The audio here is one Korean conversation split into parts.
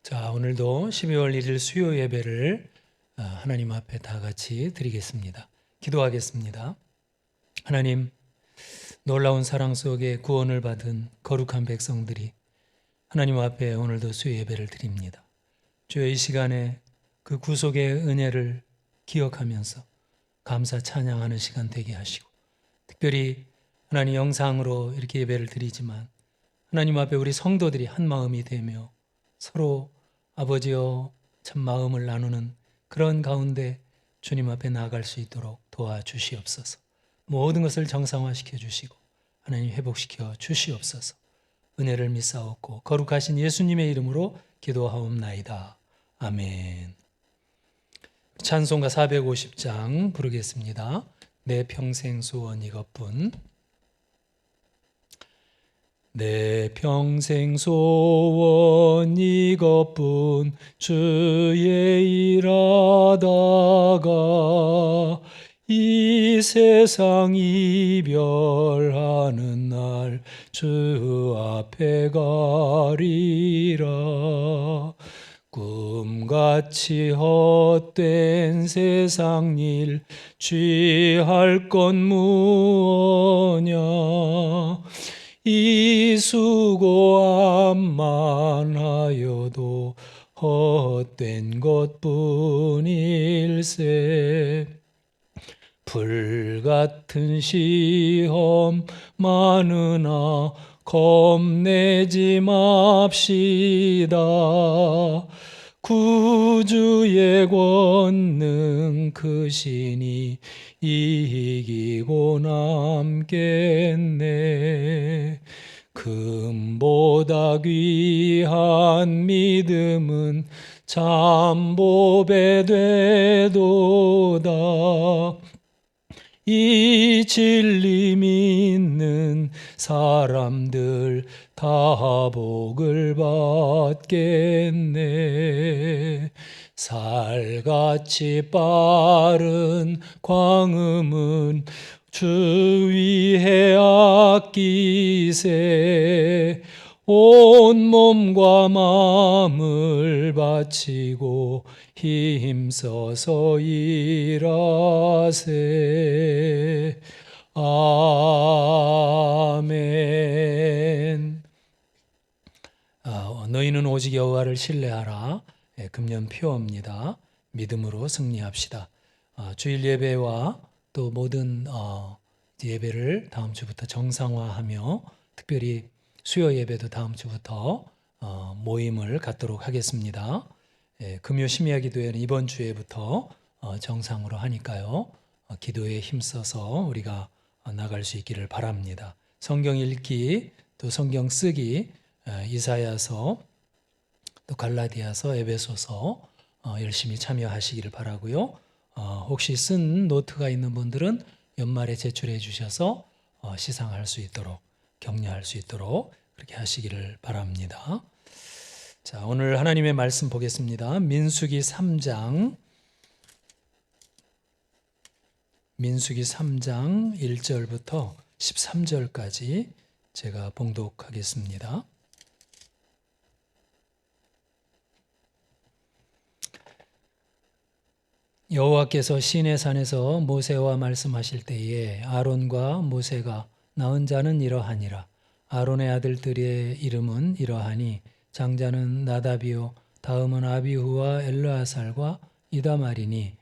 자, 오늘도 12월 1일 수요 예배를 하나님 앞에 다 같이 드리겠습니다. 기도하겠습니다. 하나님, 놀라운 사랑 속에 구원을 받은 거룩한 백성들이 하나님 앞에 오늘도 수요 예배를 드립니다. 주여, 이 시간에 그 구속의 은혜를 기억하면서 감사 찬양하는 시간 되게 하시고, 특별히 하나님 영상으로 이렇게 예배를 드리지만 하나님 앞에 우리 성도들이 한 마음이 되며 서로 아버지여 참 마음을 나누는 그런 가운데 주님 앞에 나아갈 수 있도록 도와주시옵소서. 모든 것을 정상화시켜 주시고 하나님 회복시켜 주시옵소서. 은혜를 믿사옵고 거룩하신 예수님의 이름으로 기도하옵나이다. 아멘. 찬송가 450장 부르겠습니다. 내 평생 소원 이것뿐. 내 평생 소원 이것뿐, 주의 일하다가 이 세상 이별하는 날 주 앞에 가리라. 꿈같이 헛된 세상 일 취할 건 무엇냐. 이 수고함만 하여도 헛된 것뿐일세. 불같은 시험 많으나 겁내지 맙시다. 구주의 권능 크시니 이기고 남겠네. 금보다 귀한 믿음은 참보배 되도다. 이 진리 믿는 사람들 다 복을 받겠네. 살같이 빠른 광음은 주 위에 아끼세. 온 몸과 마음을 바치고 힘써서 일하세. 아멘. 너희는 오직 여호와를 신뢰하라. 금년 표어입니다. 믿음으로 승리합시다. 주일 예배와 또 모든 예배를 다음 주부터 정상화하며 특별히 수요 예배도 다음 주부터 모임을 갖도록 하겠습니다. 금요 심야 기도회는 이번 주에부터 정상으로 하니까요. 기도에 힘써서 우리가 나갈 수 있기를 바랍니다. 성경 읽기, 또 성경 쓰기, 이사야서, 또 갈라디아서, 에베소서 열심히 참여하시기를 바라고요. 혹시 쓴 노트가 있는 분들은 연말에 제출해 주셔서 시상할 수 있도록, 격려할 수 있도록 그렇게 하시기를 바랍니다. 자, 오늘 하나님의 말씀 보겠습니다. 민수기 3장 1절부터 13절까지 제가 봉독하겠습니다. 여호와께서 시내산에서 모세와 말씀하실 때에 아론과 모세가 낳은 자는 이러하니라. 아론의 아들들의 이름은 이러하니 장자는 나답이요 다음은 아비후와 엘르아살과 이다말이니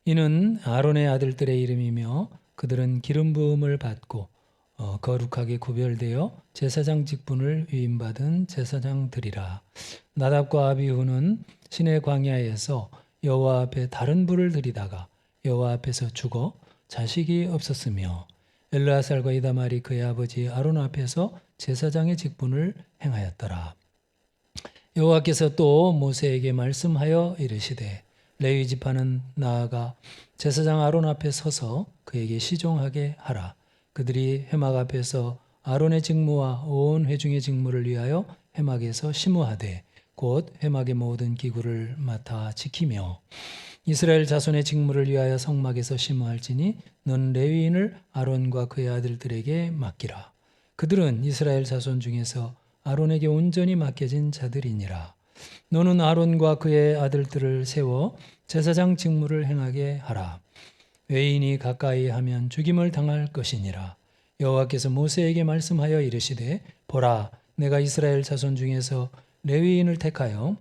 이는 아론의 아들들의 이름이며 그들은 기름 부음을 받고 거룩하게 구별되어 제사장 직분을 위임받은 제사장들이라. 나답과 아비후는 시내 광야에서 여호와 앞에 다른 불을 들이다가 여호와 앞에서 죽어 자식이 없었으며 엘르아살과 이다말이 그의 아버지 아론 앞에서 제사장의 직분을 행하였더라. 여호와께서 또 모세에게 말씀하여 이르시되 레위 지파는 나아가 제사장 아론 앞에 서서 그에게 시종하게 하라. 그들이 회막 앞에서 아론의 직무와 온 회중의 직무를 위하여 회막에서 심우하되 곧 회막의 모든 기구를 맡아 지키며 이스라엘 자손의 직무를 위하여 성막에서 심우할지니 너는 레위인을 아론과 그의 아들들에게 맡기라. 그들은 이스라엘 자손 중에서 아론에게 온전히 맡겨진 자들이니라. 너는 아론과 그의 아들들을 세워 제사장 직무를 행하게 하라. 외인이 가까이 하면 죽임을 당할 것이니라. 여호와께서 모세에게 말씀하여 이르시되 보라, 내가 이스라엘 자손 중에서 레위인을 택하여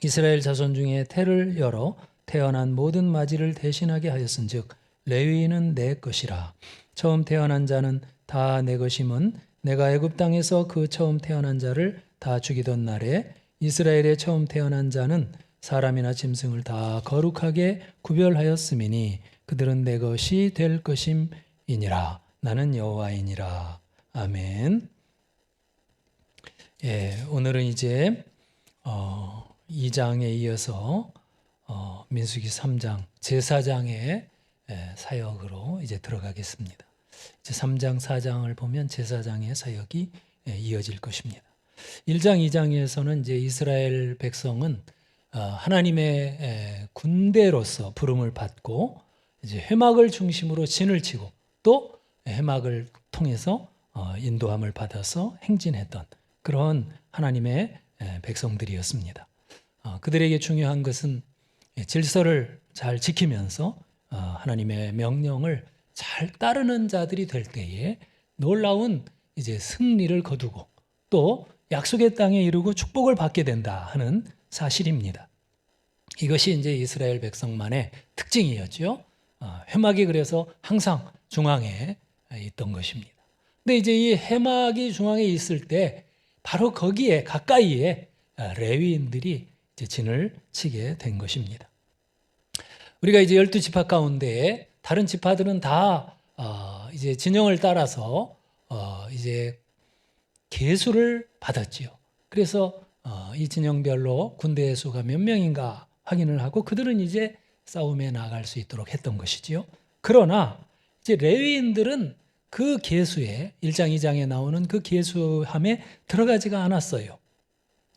이스라엘 자손 중에 태를 열어 태어난 모든 마지를 대신하게 하였은즉 레위인은 내 것이라. 처음 태어난 자는 다 내 것임은 내가 애굽 땅에서 그 처음 태어난 자를 다 죽이던 날에 이스라엘의 처음 태어난 자는 사람이나 짐승을 다 거룩하게 구별하였음이니 그들은 내 것이 될 것임이니라. 나는 여호와이니라. 아멘. 예, 오늘은 이제 2장에 이어서 민수기 3장 제사장의 사역으로 이제 들어가겠습니다. 이제 3장, 4장을 보면 제사장의 사역이 이어질 것입니다. 1장, 2장에서는 이제 이스라엘 백성은 하나님의 군대로서 부름을 받고 이제 회막을 중심으로 진을 치고 또 회막을 통해서 인도함을 받아서 행진했던 그런 하나님의 백성들이었습니다. 그들에게 중요한 것은 질서를 잘 지키면서 하나님의 명령을 잘 따르는 자들이 될 때에 놀라운 이제 승리를 거두고 또 약속의 땅에 이르고 축복을 받게 된다 하는 사실입니다. 이것이 이제 이스라엘 백성만의 특징이었죠. 회막이 그래서 항상 중앙에 있던 것입니다. 근데 이제 이 회막이 중앙에 있을 때 바로 거기에 가까이에 레위인들이 이제 진을 치게 된 것입니다. 우리가 이제 12지파 가운데 다른 지파들은 다 이제 진영을 따라서 이제 계수를 받았지요. 그래서 이 진영별로 군대의 수가 몇 명인가 확인을 하고 그들은 이제 싸움에 나갈 수 있도록 했던 것이지요. 그러나 이제 레위인들은 그 계수에 1장, 2장에 나오는 그 계수함에 들어가지가 않았어요.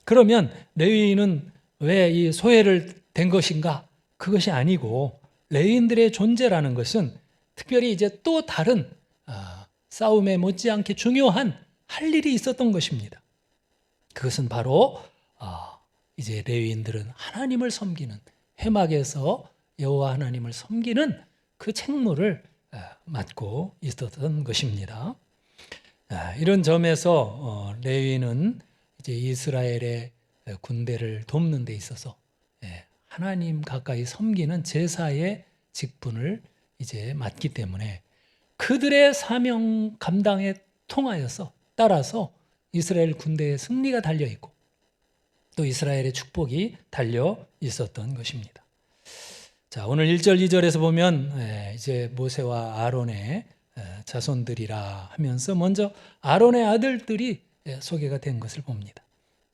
그러면 레위인은 왜 이 소외를 된 것인가? 그것이 아니고 레위인들의 존재라는 것은 특별히 이제 또 다른 싸움에 못지않게 중요한 할 일이 있었던 것입니다. 그것은 바로 이제 레위인들은 하나님을 섬기는 회막에서 여호와 하나님을 섬기는 그 책무를 맡고 있었던 것입니다. 이런 점에서 레위인은 이제 이스라엘의 군대를 돕는 데 있어서 하나님 가까이 섬기는 제사의 직분을 이제 맡기 때문에 그들의 사명 감당에 통하여서 따라서 이스라엘 군대의 승리가 달려 있고 또 이스라엘의 축복이 달려 있었던 것입니다. 자, 오늘 1절, 2절에서 보면 이제 모세와 아론의 자손들이라 하면서 먼저 아론의 아들들이 소개가 된 것을 봅니다.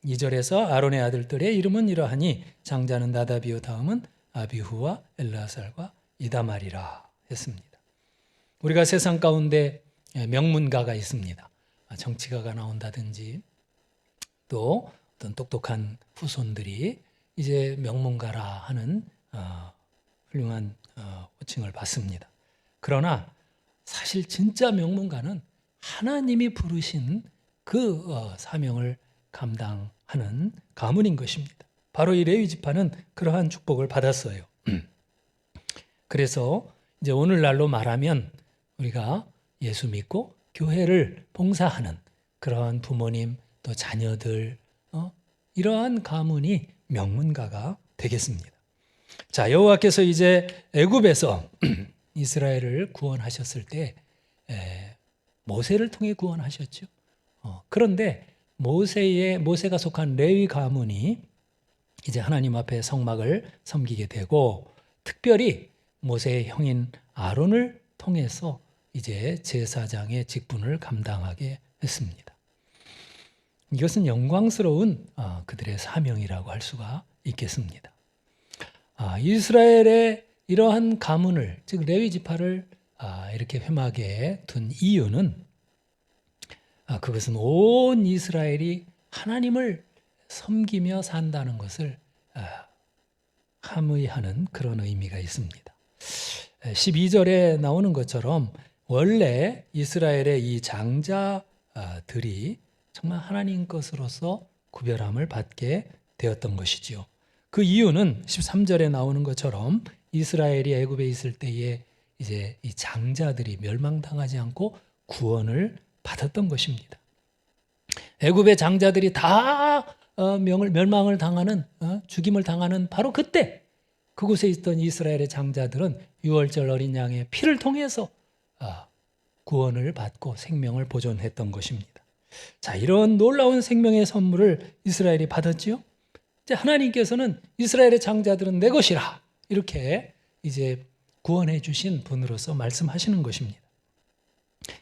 2절에서 아론의 아들들의 이름은 이러하니 장자는 나다비요 다음은 아비후와 엘르아살과 이다말이라 했습니다. 우리가 세상 가운데 명문가가 있습니다. 정치가가 나온다든지 또 어떤 똑똑한 후손들이 이제 명문가라 하는 훌륭한 호칭을 받습니다. 그러나 사실 진짜 명문가는 하나님이 부르신 그 사명을 감당하는 가문인 것입니다. 바로 이 레위 지파는 그러한 축복을 받았어요. 그래서 이제 오늘날로 말하면 우리가 예수 믿고 교회를 봉사하는 그러한 부모님 또 자녀들 이러한 가문이 명문가가 되겠습니다. 자, 여호와께서 이제 애굽에서 이스라엘을 구원하셨을 때 모세를 통해 구원하셨죠. 그런데 모세가 속한 레위 가문이 이제 하나님 앞에 성막을 섬기게 되고 특별히 모세의 형인 아론을 통해서 이제 제사장의 직분을 감당하게 했습니다. 이것은 영광스러운 그들의 사명이라고 할 수가 있겠습니다. 이스라엘의 이러한 가문을 즉 레위 지파를 이렇게 회막에 둔 이유는 그것은 온 이스라엘이 하나님을 섬기며 산다는 것을 함의하는 그런 의미가 있습니다. 12절에 나오는 것처럼 원래 이스라엘의 이 장자들이 정말 하나님 것으로서 구별함을 받게 되었던 것이지요. 그 이유는 13절에 나오는 것처럼 이스라엘이 애굽에 있을 때에 이제 이 장자들이 멸망당하지 않고 구원을 받았던 것입니다. 애굽의 장자들이 다 멸망을 당하는 죽임을 당하는 바로 그때 그곳에 있던 이스라엘의 장자들은 유월절 어린 양의 피를 통해서 구원을 받고 생명을 보존했던 것입니다. 자, 이런 놀라운 생명의 선물을 이스라엘이 받았지요. 이제 하나님께서는 이스라엘의 장자들은 내 것이라 이렇게 이제 구원해 주신 분으로서 말씀하시는 것입니다.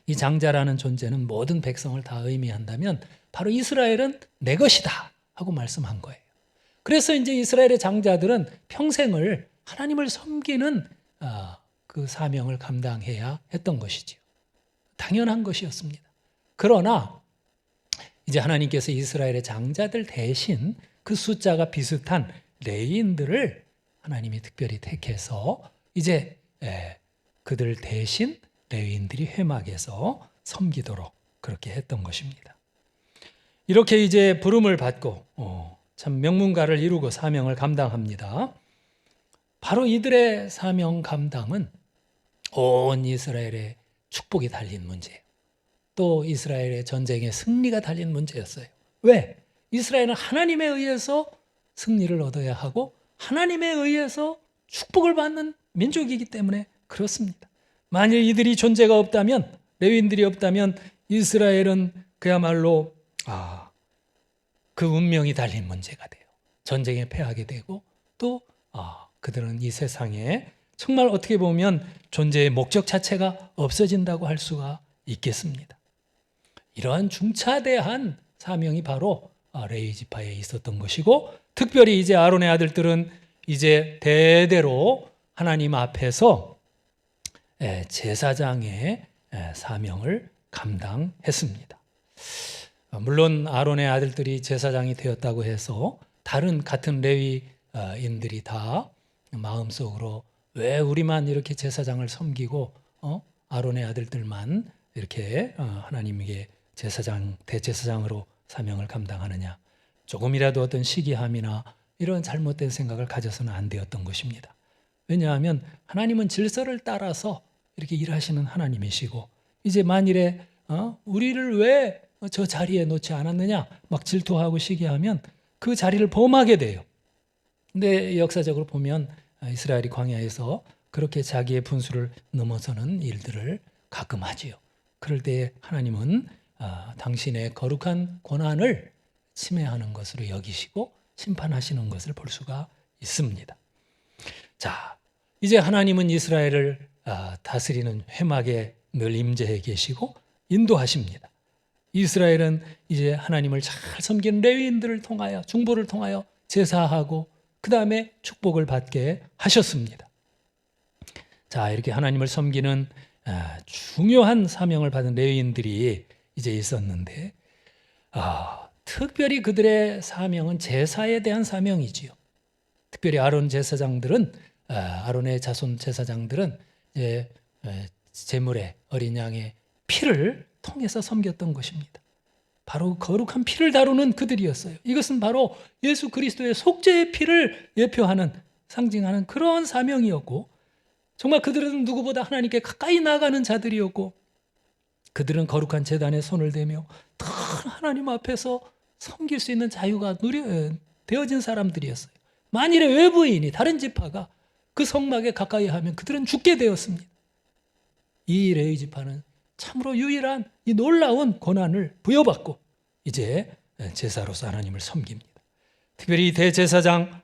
이 장자라는 존재는 모든 백성을 다 의미한다면 바로 이스라엘은 내 것이다 하고 말씀한 거예요. 그래서 이제 이스라엘의 장자들은 평생을 하나님을 섬기는 그 사명을 감당해야 했던 것이지요. 당연한 것이었습니다. 그러나 이제 하나님께서 이스라엘의 장자들 대신 그 숫자가 비슷한 레위인들을 하나님이 특별히 택해서 이제 그들 대신 레위인들이 회막에서 섬기도록 그렇게 했던 것입니다. 이렇게 이제 부름을 받고 참 명문가를 이루고 사명을 감당합니다. 바로 이들의 사명 감당은 온 이스라엘의 축복이 달린 문제예요. 또 이스라엘의 전쟁의 승리가 달린 문제였어요. 왜? 이스라엘은 하나님에 의해서 승리를 얻어야 하고 하나님에 의해서 축복을 받는 민족이기 때문에 그렇습니다. 만일 이들이 존재가 없다면, 레위인들이 없다면 이스라엘은 그야말로 그 운명이 달린 문제가 돼요. 전쟁에 패하게 되고 또 그들은 이 세상에 정말 어떻게 보면 존재의 목적 자체가 없어진다고 할 수가 있겠습니다. 이러한 중차대한 사명이 바로 레위 지파에 있었던 것이고, 특별히 이제 아론의 아들들은 이제 대대로 하나님 앞에서 제사장의 사명을 감당했습니다. 물론 아론의 아들들이 제사장이 되었다고 해서 다른 같은 레위인들이 다 마음속으로 왜 우리만 이렇게 제사장을 섬기고 아론의 아들들만 이렇게 하나님에게 대제사장으로 사명을 감당하느냐, 조금이라도 어떤 시기함이나 이런 잘못된 생각을 가져서는 안 되었던 것입니다. 왜냐하면 하나님은 질서를 따라서 이렇게 일하시는 하나님이시고, 이제 만일에 우리를 왜 저 자리에 놓지 않았느냐 막 질투하고 시기하면 그 자리를 범하게 돼요. 근데 역사적으로 보면 이스라엘이 광야에서 그렇게 자기의 분수를 넘어서는 일들을 가끔 하지요. 그럴 때 하나님은 당신의 거룩한 권한을 침해하는 것으로 여기시고 심판하시는 것을 볼 수가 있습니다. 자, 이제 하나님은 이스라엘을 다스리는 회막에 늘 임재해 계시고 인도하십니다. 이스라엘은 이제 하나님을 잘 섬기는 레위인들을 통하여, 중보를 통하여 제사하고 그 다음에 축복을 받게 하셨습니다. 자, 이렇게 하나님을 섬기는 중요한 사명을 받은 레위인들이 이제 있었는데 특별히 그들의 사명은 제사에 대한 사명이지요. 특별히 아론의 자손 제사장들은 제물의 어린 양의 피를 통해서 섬겼던 것입니다. 바로 거룩한 피를 다루는 그들이었어요. 이것은 바로 예수 그리스도의 속죄의 피를 예표하는, 상징하는 그런 사명이었고, 정말 그들은 누구보다 하나님께 가까이 나가는 자들이었고, 그들은 거룩한 제단에 손을 대며 더 하나님 앞에서 섬길 수 있는 자유가 되어진 사람들이었어요. 만일에 외부인이, 다른 지파가 그 성막에 가까이 하면 그들은 죽게 되었습니다. 이 레위 지파는 참으로 유일한 이 놀라운 권한을 부여받고 이제 제사로서 하나님을 섬깁니다. 특별히 대제사장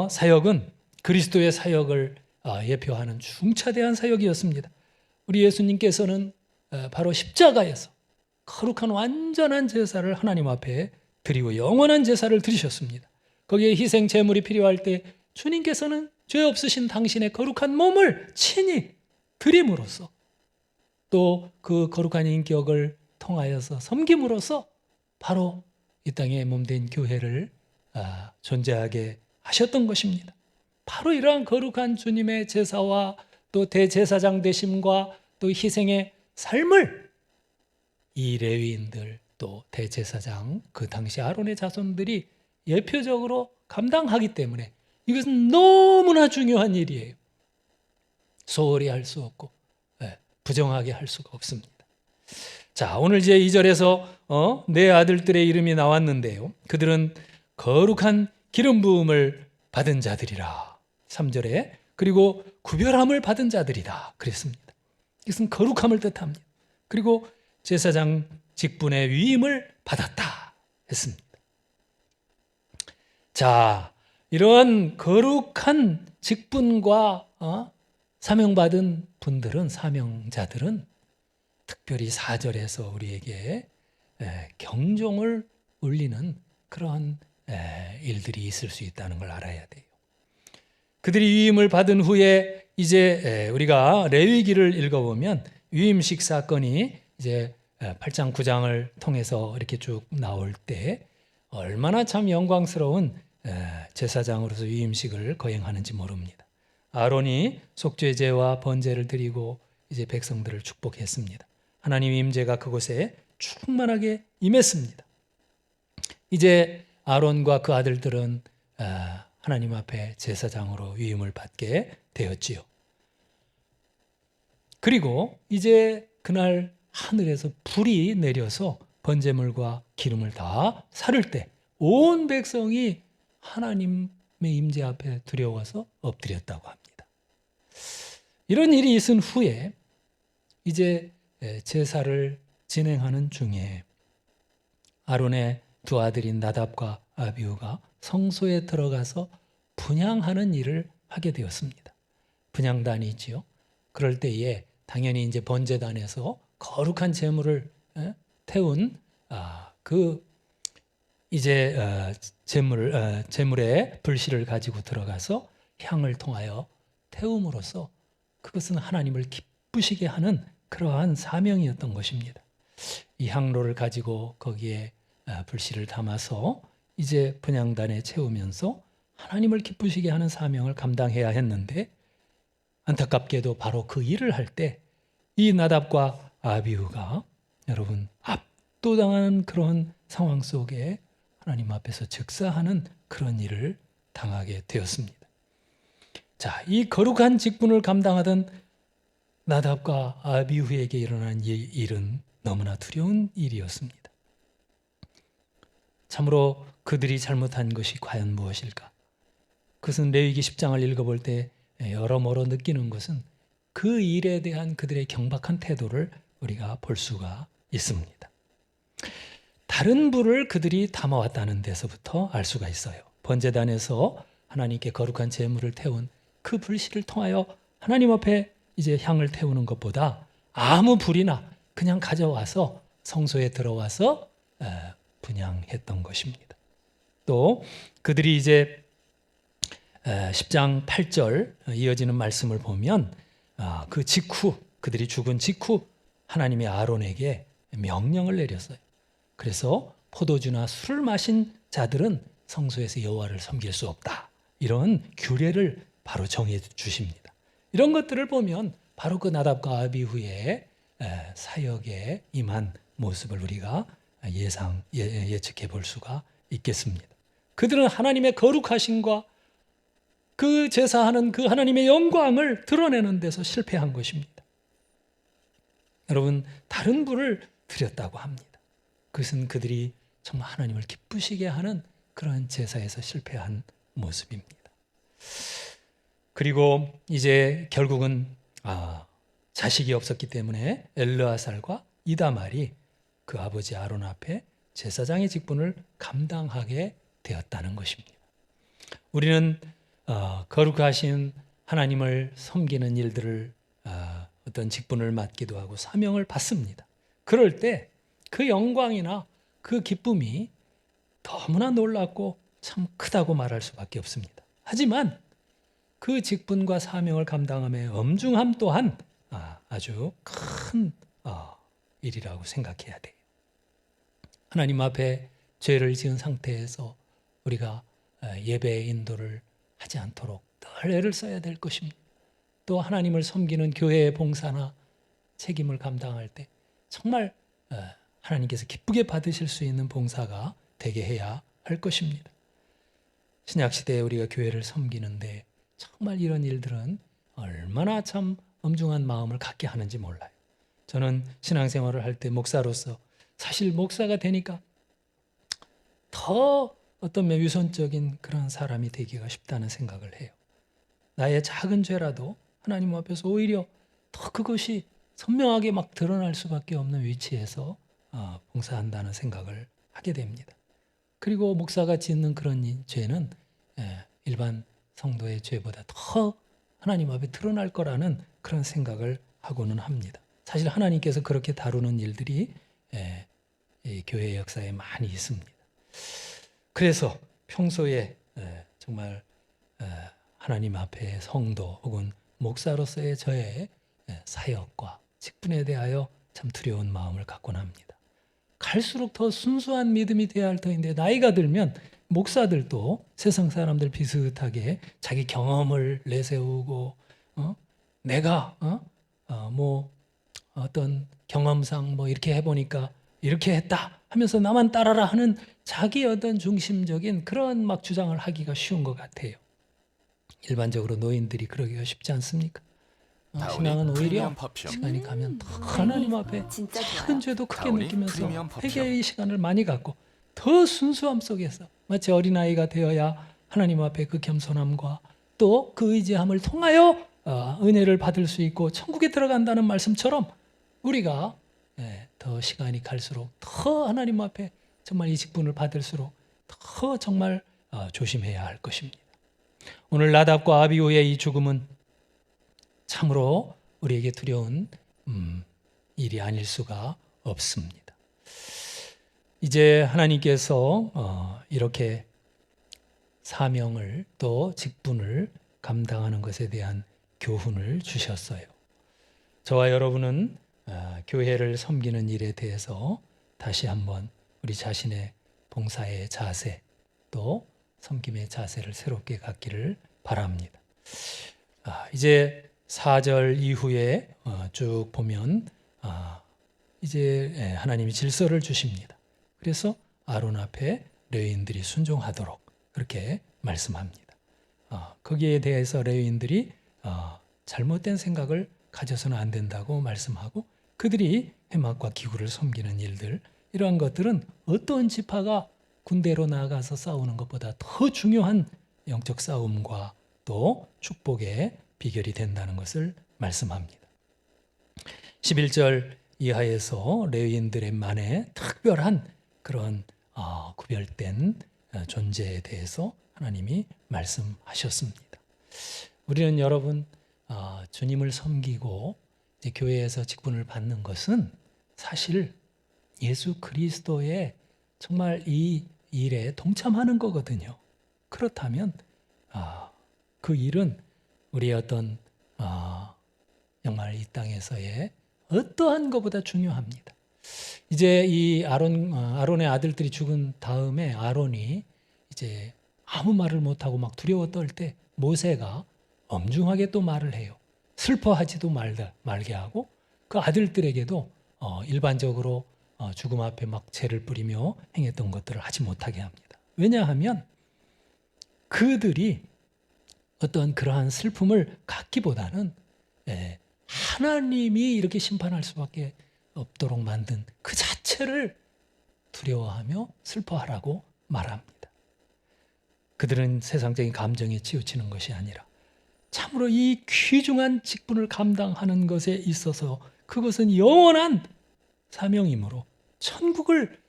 사역은 그리스도의 사역을 예표하는 중차대한 사역이었습니다. 우리 예수님께서는 바로 십자가에서 거룩한 완전한 제사를 하나님 앞에 드리고 영원한 제사를 드리셨습니다. 거기에 희생 제물이 필요할 때 주님께서는 죄 없으신 당신의 거룩한 몸을 친히 드림으로써, 또 그 거룩한 인격을 통하여서 섬김으로써 바로 이 땅에 몸된 교회를 존재하게 하셨던 것입니다. 바로 이러한 거룩한 주님의 제사와 또 대제사장 되심과 또 희생의 삶을 이 레위인들, 또 대제사장, 그 당시 아론의 자손들이 예표적으로 감당하기 때문에 이것은 너무나 중요한 일이에요. 소홀히 할 수 없고 부정하게 할 수가 없습니다. 자, 오늘 이제 2절에서 내 아들들의 이름이 나왔는데요. 그들은 거룩한 기름 부음을 받은 자들이라. 3절에 그리고 구별함을 받은 자들이다 그랬습니다. 이것은 거룩함을 뜻합니다. 그리고 제사장 직분의 위임을 받았다 했습니다. 자, 이런 거룩한 직분과 사명받은 분들은, 사명자들은 특별히 4절에서 우리에게 경종을 울리는 그러한 일들이 있을 수 있다는 걸 알아야 돼요. 그들이 위임을 받은 후에 이제 우리가 레위기를 읽어보면 위임식 사건이 이제 8장 9장을 통해서 이렇게 쭉 나올 때 얼마나 참 영광스러운 제사장으로서 위임식을 거행하는지 모릅니다. 아론이 속죄제와 번제를 드리고 이제 백성들을 축복했습니다. 하나님의 임재가 그곳에 충만하게 임했습니다. 이제 아론과 그 아들들은 하나님 앞에 제사장으로 위임을 받게 되었지요. 그리고 이제 그날 하늘에서 불이 내려서 번제물과 기름을 다 사를 때 온 백성이 하나님의 임재 앞에 두려워서 엎드렸다고 합니다. 이런 일이 있은 후에 이제 제사를 진행하는 중에 아론의 두 아들인 나답과 아비후가 성소에 들어가서 분향하는 일을 하게 되었습니다. 분향단이지요. 그럴 때에 당연히 이제 번제단에서 거룩한 제물을 태운 그 이제 제물의 불씨를 가지고 들어가서 향을 통하여 태움으로써 그것은 하나님을 기쁘시게 하는 그러한 사명이었던 것입니다. 이 향로를 가지고 거기에 불씨를 담아서 이제 분향단에 채우면서 하나님을 기쁘시게 하는 사명을 감당해야 했는데 안타깝게도 바로 그 일을 할 때 이 나답과 아비후가 여러분 압도당한 그런 상황 속에 하나님 앞에서 즉사하는 그런 일을 당하게 되었습니다. 자, 이 거룩한 직분을 감당하던 나답과 아비후에게 일어난 일은 너무나 두려운 일이었습니다. 참으로 그들이 잘못한 것이 과연 무엇일까? 그것은 레위기 10장을 읽어볼 때 여러모로 느끼는 것은 그 일에 대한 그들의 경박한 태도를 우리가 볼 수가 있습니다. 다른 불을 그들이 담아왔다는 데서부터 알 수가 있어요. 번제단에서 하나님께 거룩한 제물을 태운 그 불씨를 통하여 하나님 앞에 이제 향을 태우는 것보다 아무 불이나 그냥 가져와서 성소에 들어와서 분향했던 것입니다. 또 그들이 이제 10장 8절 이어지는 말씀을 보면 그 직후 그들이 죽은 직후 하나님이 아론에게 명령을 내렸어요. 그래서 포도주나 술을 마신 자들은 성소에서 여호와를 섬길 수 없다. 이런 규례를 바로 정해 주십니다. 이런 것들을 보면 바로 그 나답과 아비후의 사역에 임한 모습을 우리가 예측해 볼 수가 있겠습니다. 그들은 하나님의 거룩하심과 그 제사하는 그 하나님의 영광을 드러내는 데서 실패한 것입니다. 여러분, 다른 불을 드렸다고 합니다. 그것은 그들이 정말 하나님을 기쁘시게 하는 그런 제사에서 실패한 모습입니다. 그리고 이제 결국은 자식이 없었기 때문에 엘르아살과 이다말이 그 아버지 아론 앞에 제사장의 직분을 감당하게 되었다는 것입니다. 우리는 거룩하신 하나님을 섬기는 일들을 어떤 직분을 맡기도 하고 사명을 받습니다. 그럴 때 그 영광이나 그 기쁨이 너무나 놀랍고 참 크다고 말할 수밖에 없습니다. 하지만 그 직분과 사명을 감당함의 엄중함 또한 아주 큰 일이라고 생각해야 돼요. 하나님 앞에 죄를 지은 상태에서 우리가 예배의 인도를 하지 않도록 늘 애를 써야 될 것입니다. 또 하나님을 섬기는 교회의 봉사나 책임을 감당할 때 정말 하나님께서 기쁘게 받으실 수 있는 봉사가 되게 해야 할 것입니다. 신약 시대에 우리가 교회를 섬기는데 정말 이런 일들은 얼마나 참 엄중한 마음을 갖게 하는지 몰라요. 저는 신앙생활을 할 때 목사로서 사실 목사가 되니까 더 어떤 위선적인 그런 사람이 되기가 쉽다는 생각을 해요. 나의 작은 죄라도 하나님 앞에서 오히려 더 그것이 선명하게 막 드러날 수밖에 없는 위치에서 봉사한다는 생각을 하게 됩니다. 그리고 목사가 짓는 그런 죄는 일반 성도의 죄보다 더 하나님 앞에 드러날 거라는 그런 생각을 하고는 합니다. 사실 하나님께서 그렇게 다루는 일들이 이 교회 역사에 많이 있습니다. 그래서 평소에 정말 하나님 앞에 성도 혹은 목사로서의 저의 사역과 직분에 대하여 참 두려운 마음을 갖곤 합니다. 갈수록 더 순수한 믿음이 돼야 할 터인데 나이가 들면 목사들도 세상 사람들 비슷하게 자기 경험을 내세우고 내가 뭐 어떤 경험상 뭐 이렇게 해보니까 이렇게 했다 하면서 나만 따라라 하는 자기 어떤 중심적인 그런 막 주장을 하기가 쉬운 것 같아요. 일반적으로 노인들이 그러기가 쉽지 않습니까? 신앙은 오히려 시간이 가면 더 하나님 앞에 진짜 작은 좋아요. 죄도 크게 다우니 느끼면서 프리미엄 팝쇼. 회개의 시간을 많이 갖고 더 순수함 속에서 마치 어린아이가 되어야 하나님 앞에 그 겸손함과 또 그 의지함을 통하여 은혜를 받을 수 있고 천국에 들어간다는 말씀처럼 우리가 더 시간이 갈수록 더 하나님 앞에 정말 이 직분을 받을수록 더 정말 조심해야 할 것입니다. 오늘 나답과 아비후의 이 죽음은 참으로 우리에게 두려운 일이 아닐 수가 없습니다. 이제 하나님께서 이렇게 사명을 또 직분을 감당하는 것에 대한 교훈을 주셨어요. 저와 여러분은 교회를 섬기는 일에 대해서 다시 한번 우리 자신의 봉사의 자세 또 섬김의 자세를 새롭게 갖기를 바랍니다. 이제 4절 이후에 쭉 보면 이제 하나님이 질서를 주십니다. 그래서 아론 앞에 레위인들이 순종하도록 그렇게 말씀합니다. 거기에 대해서 레위인들이 잘못된 생각을 가져서는 안 된다고 말씀하고 그들이 회막과 기구를 섬기는 일들 이러한 것들은 어떤 지파가 군대로 나아가서 싸우는 것보다 더 중요한 영적 싸움과 또 축복의 비결이 된다는 것을 말씀합니다. 11절 이하에서 레위인들만의 특별한 그런 구별된 존재에 대해서 하나님이 말씀하셨습니다. 우리는 여러분 주님을 섬기고 이제 교회에서 직분을 받는 것은 사실 예수 그리스도의 정말 이 일에 동참하는 거거든요. 그렇다면 그 일은 우리의 어떤 정말 이 땅에서의 어떠한 것보다 중요합니다. 이제 이 아론의 아들들이 죽은 다음에 아론이 이제 아무 말을 못하고 막 두려워 떨 때 모세가 엄중하게 또 말을 해요. 슬퍼하지도 말게 하고 그 아들들에게도 일반적으로 죽음 앞에 막 재를 뿌리며 행했던 것들을 하지 못하게 합니다. 왜냐하면 그들이 어떤 그러한 슬픔을 갖기보다는 하나님이 이렇게 심판할 수밖에 없도록 만든 그 자체를 두려워하며 슬퍼하라고 말합니다. 그들은 세상적인 감정에 치우치는 것이 아니라 참으로 이 귀중한 직분을 감당하는 것에 있어서 그것은 영원한 사명이므로 천국을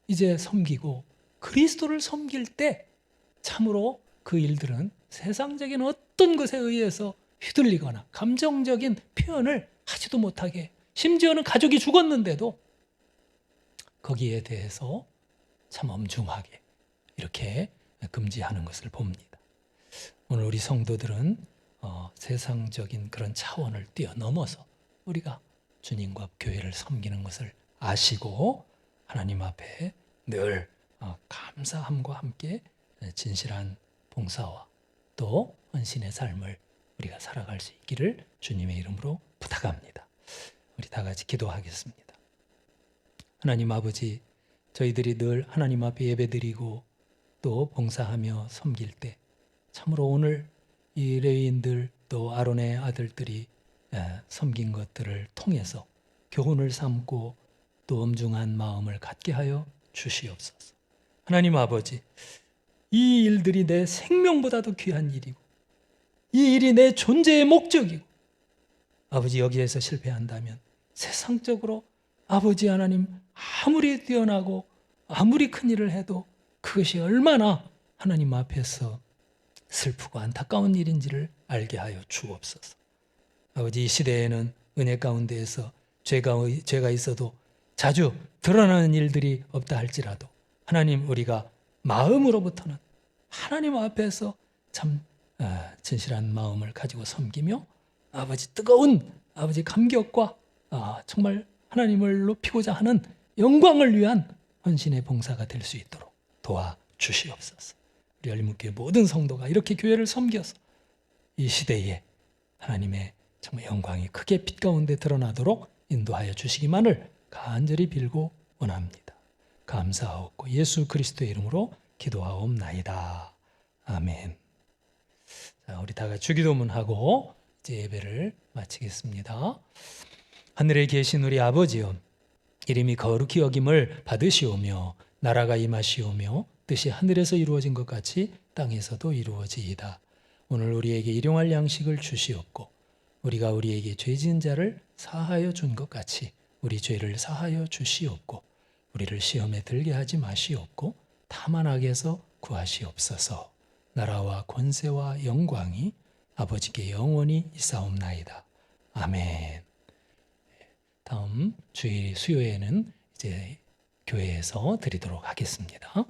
이제 섬기고 그리스도를 섬길 때 참으로 그 일들은 세상적인 어떤 것에 의해서 휘둘리거나 감정적인 표현을 하지도 못하게 심지어는 가족이 죽었는데도 거기에 대해서 참 엄중하게 이렇게 금지하는 것을 봅니다. 오늘 우리 성도들은 세상적인 그런 차원을 뛰어넘어서 우리가 주님과 교회를 섬기는 것을 아시고 하나님 앞에 늘 감사함과 함께 진실한 봉사와 또 헌신의 삶을 우리가 살아갈 수 있기를 주님의 이름으로 부탁합니다. 우리 다 같이 기도하겠습니다. 하나님 아버지, 저희들이 늘 하나님 앞에 예배드리고 또 봉사하며 섬길 때 참으로 오늘 이 레위인들 또 아론의 아들들이 섬긴 것들을 통해서 교훈을 삼고 또 엄중한 마음을 갖게 하여 주시옵소서. 하나님 아버지, 이 일들이 내 생명보다도 귀한 일이고 이 일이 내 존재의 목적이고 아버지 여기에서 실패한다면 세상적으로 아버지 하나님 아무리 뛰어나고 아무리 큰 일을 해도 그것이 얼마나 하나님 앞에서 슬프고 안타까운 일인지를 알게 하여 주옵소서. 아버지 이 시대에는 은혜 가운데에서 죄가 있어도 자주 드러나는 일들이 없다 할지라도 하나님 우리가 마음으로부터는 하나님 앞에서 참 진실한 마음을 가지고 섬기며 아버지 뜨거운 아버지 감격과 정말 하나님을 높이고자 하는 영광을 위한 헌신의 봉사가 될 수 있도록 도와주시옵소서. 우리 열린문교회 모든 성도가 이렇게 교회를 섬겨서 이 시대에 하나님의 정말 영광이 크게 빛 가운데 드러나도록 인도하여 주시기만을 간절히 빌고 원합니다. 감사하옵고 예수 그리스도의 이름으로 기도하옵나이다. 아멘. 자, 우리 다 같이 주기도문하고 이제 예배를 마치겠습니다. 하늘에 계신 우리 아버지여, 이름이 거룩히 여김을 받으시오며 나라가 임하시오며 뜻이 하늘에서 이루어진 것 같이 땅에서도 이루어지이다. 오늘 우리에게 일용할 양식을 주시옵고 우리가 우리에게 죄 지은 자를 사하여 준 것 같이 우리 죄를 사하여 주시옵고 우리를 시험에 들게 하지 마시옵고 다만 악에서 구하시옵소서. 나라와 권세와 영광이 아버지께 영원히 있사옵나이다. 아멘. 다음 주일 수요일에는 이제 교회에서 드리도록 하겠습니다.